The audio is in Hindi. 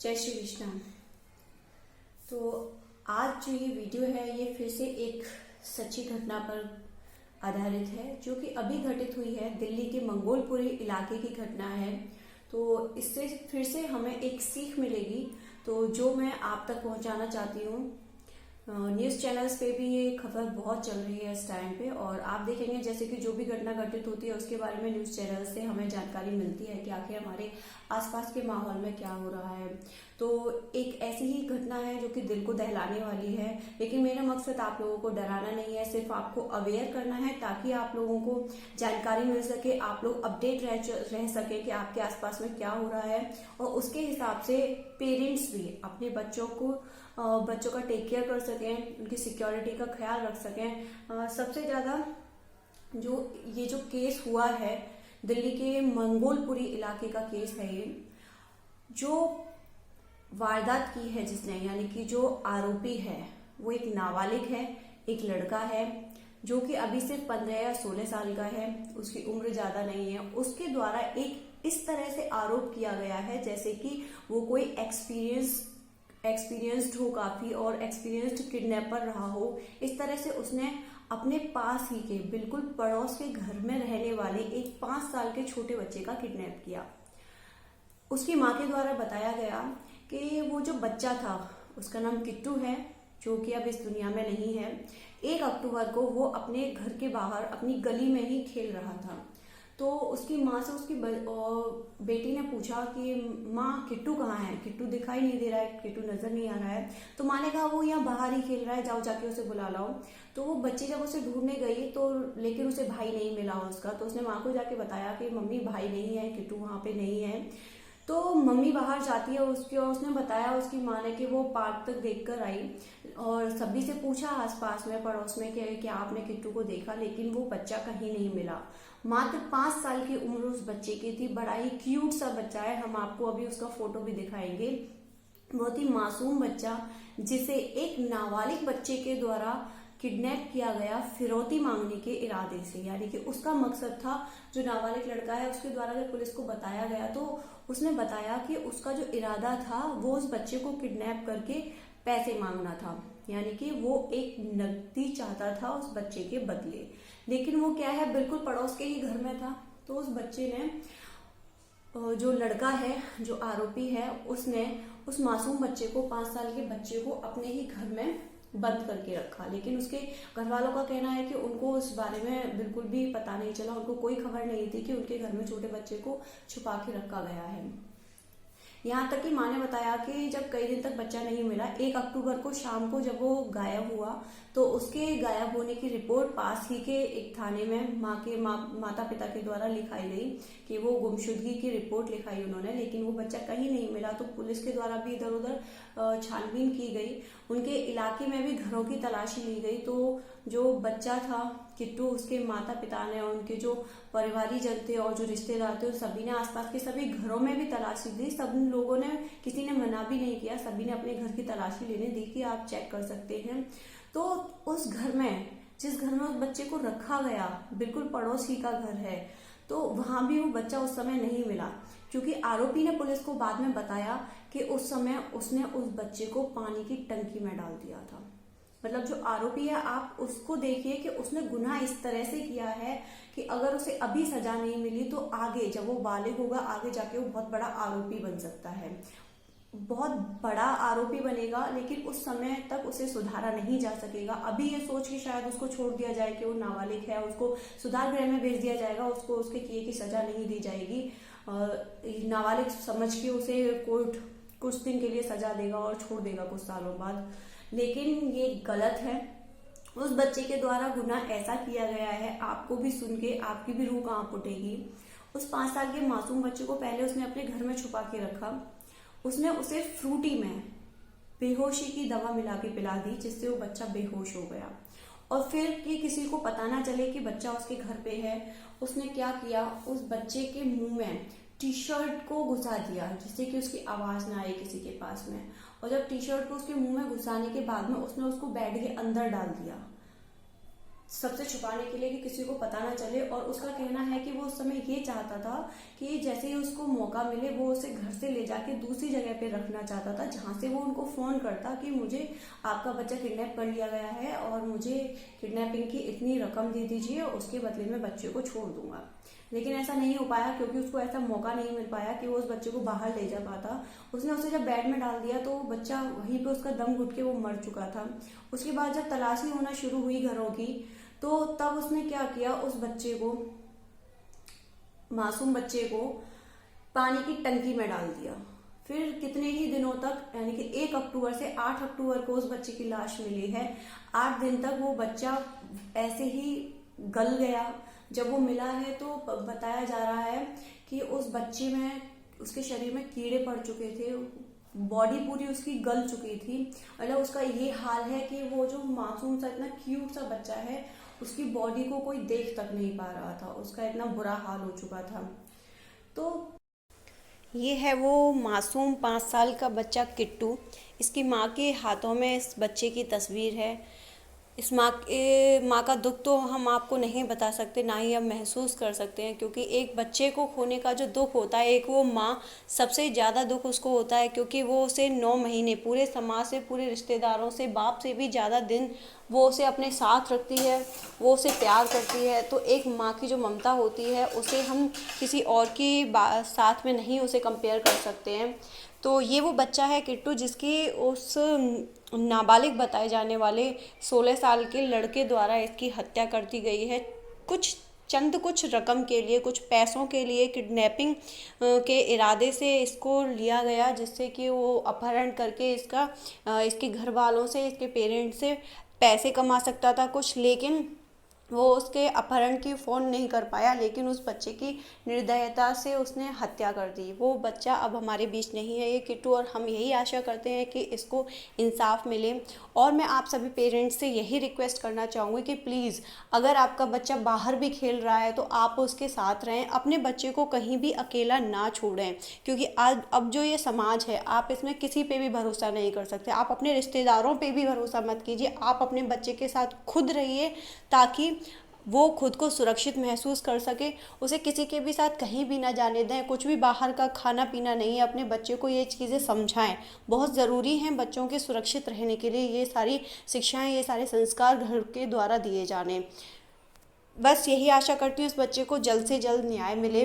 जय श्री कृष्ण। तो आज जो ये वीडियो है ये फिर से एक सच्ची घटना पर आधारित है जो कि अभी घटित हुई है। दिल्ली के मंगोलपुरी इलाके की घटना है। तो इससे फिर से हमें एक सीख मिलेगी, तो जो मैं आप तक पहुंचाना चाहती हूँ। न्यूज़ चैनल्स पे भी ये खबर बहुत चल रही है इस टाइम पे, और आप देखेंगे जैसे कि जो भी घटना घटित होती है उसके बारे में न्यूज़ चैनल से हमें जानकारी मिलती है कि आखिर हमारे आसपास के माहौल में क्या हो रहा है। तो एक ऐसी ही घटना है जो कि दिल को दहलाने वाली है, लेकिन मेरा मकसद आप लोगों को डराना नहीं है, सिर्फ आपको अवेयर करना है ताकि आप लोगों को जानकारी मिल सके, आप लोग अपडेट रह सके कि आपके आसपास में क्या हो रहा है, और उसके हिसाब से पेरेंट्स भी अपने बच्चों का टेक केयर कर सकें, उनकी सिक्योरिटी का ख्याल रख सकें। सबसे ज्यादा ये जो केस हुआ है दिल्ली के मंगोलपुरी इलाके का केस है, ये जो वारदात की है जिसने, यानी कि जो आरोपी है वो एक नाबालिग है, एक लड़का है जो कि अभी सिर्फ 15 या 16 साल का है, उसकी उम्र ज्यादा नहीं है। उसके द्वारा एक इस तरह से आरोप किया गया है जैसे कि वो कोई एक्सपीरियंस्ड हो काफी, और एक्सपीरियंस्ड किडनैपर रहा हो। इस तरह से उसने अपने पास ही के बिल्कुल पड़ोस के घर में रहने वाले एक 5 साल के छोटे बच्चे का किडनैप किया। उसकी माँ के द्वारा बताया गया कि वो जो बच्चा था उसका नाम किट्टू है, जो कि अब इस दुनिया में नहीं है। 1 अक्टूबर को वो अपने घर के बाहर अपनी गली में ही खेल रहा था। तो उसकी माँ से उसकी बेटी ने पूछा कि माँ किट्टू कहाँ है, किट्टू दिखाई नहीं दे रहा है, किट्टू नजर नहीं आ रहा है। तो माँ ने कहा वो यहाँ बाहर ही खेल रहा है, जाओ जाके उसे बुला लाओ। तो वो बच्ची जब उसे ढूंढने गई तो लेकिन उसे भाई नहीं मिला उसका। तो उसने माँ को जाके बताया कि मम्मी भाई नहीं है, किट्टू वहां पे नहीं है। तो मम्मी बाहर जाती है उसकी, और उसने बताया उसकी माँ ने कि वो पार्क तक देख कर आई, और सभी से पूछा आसपास में पड़ोस में कि क्या आपने किट्टू को देखा, लेकिन वो बच्चा कहीं नहीं मिला। मात्र 5 साल की उम्र उस बच्चे की थी, बड़ा ही क्यूट सा बच्चा है, हम आपको अभी उसका फोटो भी दिखाएंगे। बहुत ही मासूम बच्चा जिसे एक नाबालिग बच्चे के द्वारा किडनैप किया गया फिरौती मांगने के इरादे से। यानी कि उसका मकसद था, जो नाबालिग लड़का है उसके द्वारा जब पुलिस को बताया गया तो उसने बताया कि उसका जो इरादा था वो उस बच्चे को किडनैप करके पैसे मांगना था, यानी कि वो एक नकदी चाहता था उस बच्चे के बदले। लेकिन वो क्या है, बिल्कुल पड़ोस के ही घर में था। तो उस बच्चे ने, जो लड़का है जो आरोपी है, उसने उस मासूम बच्चे को, 5 साल के बच्चे को अपने ही घर में बंद करके रखा। लेकिन उसके घर वालों का कहना है कि उनको उस बारे में बिल्कुल भी पता नहीं चला, उनको कोई खबर नहीं थी कि उनके घर में छोटे बच्चे को छुपा के रखा गया है। यहाँ तक कि माँ ने बताया कि जब कई दिन तक बच्चा नहीं मिला, 1 अक्टूबर को शाम को जब वो गायब हुआ तो उसके गायब होने की रिपोर्ट पास ही के एक थाने में माता पिता के द्वारा लिखाई गई कि वो गुमशुदगी की रिपोर्ट लिखाई उन्होंने, लेकिन वो बच्चा कहीं नहीं मिला। तो पुलिस के द्वारा भी इधर उधर छानबीन की गई, उनके इलाके में भी घरों की तलाशी ली गई। तो जो बच्चा था किट्टू, उसके माता पिता ने, उनके जो परिवारी जन थे और जो रिश्तेदार थे, सभी ने आसपास के सभी घरों में भी तलाशी दी। सब लोगों ने, किसी ने मना भी नहीं किया, सभी ने अपने घर की तलाशी लेने दी कि आप चेक कर सकते हैं। तो उस घर में, जिस घर में उस बच्चे को रखा गया, बिल्कुल पड़ोस ही का घर है, तो वहां भी वो बच्चा उस समय नहीं मिला, क्योंकि आरोपी ने पुलिस को बाद में बताया कि उस समय उसने उस बच्चे को पानी की टंकी में डाल दिया था। मतलब जो आरोपी है, आप उसको देखिए कि उसने गुनाह इस तरह से किया है कि अगर उसे अभी सजा नहीं मिली तो आगे जब वो बालिग होगा, आगे जाके वो बहुत बड़ा आरोपी बन सकता है, बहुत बड़ा आरोपी बनेगा। लेकिन उस समय तक उसे सुधारा नहीं जा सकेगा। अभी ये सोच के शायद उसको छोड़ दिया जाए कि वो नाबालिग है, उसको सुधार गृह में भेज दिया जाएगा, उसको उसके किए की सजा नहीं दी जाएगी। नाबालिग समझ के उसे कोर्ट कुछ दिन के लिए सजा देगा और छोड़ देगा कुछ सालों बाद, लेकिन ये गलत है। उस बच्चे के द्वारा गुनाह ऐसा किया गया है, आपको भी सुन के आपकी भी रूह कांप उठेगी। उस 5 साल के मासूम बच्चे को पहले उसने अपने घर में छुपा के रखा, उसने उसे फ्रूटी में बेहोशी की दवा मिला के पिला दी, जिससे वो बच्चा बेहोश हो गया। और फिर कि किसी को पता ना चले कि बच्चा उसके घर पे है, उसने क्या किया, उस बच्चे के मुंह में टी शर्ट को घुसा दिया जिससे कि उसकी आवाज ना आए किसी के पास में। और जब टी शर्ट को उसके मुंह में घुसाने के बाद में उसने उसको बेड के अंदर डाल दिया। सबसे छुपाने के लिए कि किसी को पता ना चले। और उसका कहना है कि वो उस समय ये चाहता था कि जैसे ही उसको मौका मिले वो उसे घर से ले जाके दूसरी जगह पे रखना चाहता था, जहां से वो उनको फोन करता कि मुझे आपका बच्चा किडनैप कर लिया गया है और मुझे किडनैपिंग की इतनी रकम दे दीजिए, उसके बदले में बच्चे को छोड़ दूंगा। लेकिन ऐसा नहीं हो पाया, क्योंकि उसको ऐसा मौका नहीं मिल पाया कि वो उस बच्चे को बाहर ले जा पाता। उसने उसे जब बेड में डाल दिया तो बच्चा वहीं पे उसका दम घुट के वो मर चुका था। उसके बाद जब तलाशी होना शुरू हुई घरों की, तो तब उसने क्या किया, उस बच्चे को, मासूम बच्चे को पानी की टंकी में डाल दिया। फिर कितने ही दिनों तक, यानी कि 1 अक्टूबर से 8 अक्टूबर को उस बच्चे की लाश मिली है। 8 दिन तक वो बच्चा ऐसे ही गल गया। जब वो मिला है तो बताया जा रहा है कि उस बच्चे में, उसके शरीर में कीड़े पड़ चुके थे, बॉडी पूरी उसकी गल चुकी थी। मतलब उसका ये हाल है कि वो जो मासूम सा इतना क्यूट सा बच्चा है, उसकी बॉडी को कोई देख तक नहीं पा रहा था, उसका इतना बुरा हाल हो चुका था। तो ये है वो मासूम 5 साल का बच्चा किट्टू। इसकी माँ के हाथों में इस बच्चे की तस्वीर है। इस माँ का दुख तो हम आपको नहीं बता सकते, ना ही हम महसूस कर सकते हैं, क्योंकि एक बच्चे को खोने का जो दुख होता है, एक वो माँ, सबसे ज़्यादा दुख उसको होता है, क्योंकि वो उसे 9 महीने पूरे समाज से, पूरे रिश्तेदारों से, बाप से भी ज़्यादा दिन वो उसे अपने साथ रखती है, वो उसे प्यार करती है। तो एक माँ की जो ममता होती है उसे हम किसी और की साथ में नहीं उसे कंपेयर कर सकते हैं। तो ये वो बच्चा है किट्टू, जिसकी उस नाबालिग बताए जाने वाले 16 साल के लड़के द्वारा इसकी हत्या कर दी गई है। कुछ रकम के लिए, कुछ पैसों के लिए किडनैपिंग के इरादे से इसको लिया गया, जिससे कि वो अपहरण करके इसके घर वालों से, इसके पेरेंट्स से पैसे कमा सकता था कुछ। लेकिन वो उसके अपहरण की फ़ोन नहीं कर पाया, लेकिन उस बच्चे की निर्दयता से उसने हत्या कर दी। वो बच्चा अब हमारे बीच नहीं है, ये किट्टू, और हम यही आशा करते हैं कि इसको इंसाफ मिले। और मैं आप सभी पेरेंट्स से यही रिक्वेस्ट करना चाहूँगी कि प्लीज़, अगर आपका बच्चा बाहर भी खेल रहा है तो आप उसके साथ रहें, अपने बच्चे को कहीं भी अकेला ना छोड़ें, क्योंकि आज अब जो ये समाज है, आप इसमें किसी पे भी भरोसा नहीं कर सकते। आप अपने रिश्तेदारों पे भी भरोसा मत कीजिए, आप अपने बच्चे के साथ खुद रहिए, ताकि वो खुद को सुरक्षित महसूस कर सके। उसे किसी के भी साथ कहीं भी ना जाने दें, कुछ भी बाहर का खाना पीना नहीं है। अपने बच्चे को ये चीज़ें समझाएं, बहुत ज़रूरी हैं बच्चों के सुरक्षित रहने के लिए ये सारी शिक्षाएं, ये सारे संस्कार घर के द्वारा दिए जाने। बस यही आशा करती हूँ इस बच्चे को जल्द से जल्द न्याय मिले।